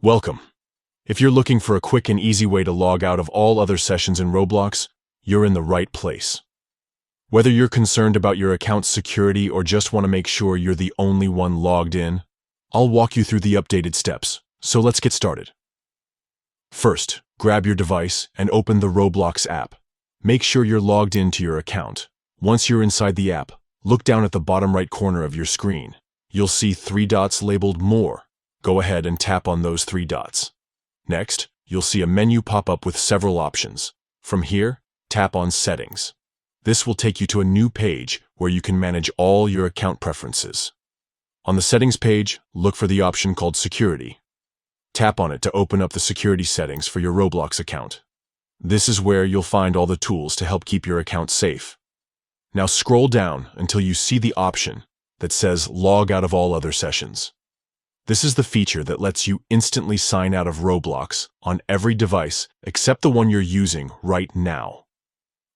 Welcome. If you're looking for a quick and easy way to log out of all other sessions in Roblox, you're in the right place. Whether you're concerned about your account's security or just want to make sure you're the only one logged in, I'll walk you through the updated steps, so let's get started. First, grab your device and open the Roblox app. Make sure you're logged into your account. Once you're inside the app, look down at the bottom right corner of your screen. You'll see 3 dots labeled More. Go ahead and tap on those 3 dots. Next, you'll see a menu pop up with several options. From here, tap on Settings. This will take you to a new page where you can manage all your account preferences. On the Settings page, look for the option called Security. Tap on it to open up the security settings for your Roblox account. This is where you'll find all the tools to help keep your account safe. Now scroll down until you see the option that says Log out of all other sessions. This is the feature that lets you instantly sign out of Roblox on every device except the one you're using right now.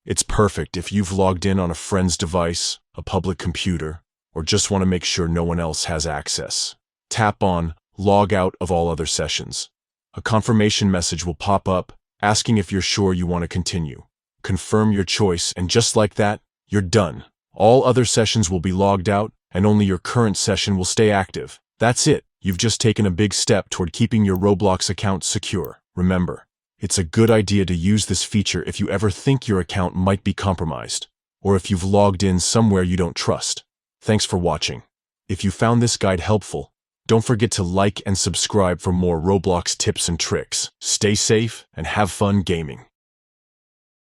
It's perfect if you've logged in on a friend's device, a public computer, or just want to make sure no one else has access. Tap on Log out of all other sessions. A confirmation message will pop up asking if you're sure you want to continue. Confirm your choice, and just like that, you're done. All other sessions will be logged out, and only your current session will stay active. That's it. You've just taken a big step toward keeping your Roblox account secure. Remember, it's a good idea to use this feature if you ever think your account might be compromised, or if you've logged in somewhere you don't trust. Thanks for watching. If you found this guide helpful, don't forget to like and subscribe for more Roblox tips and tricks. Stay safe and have fun gaming.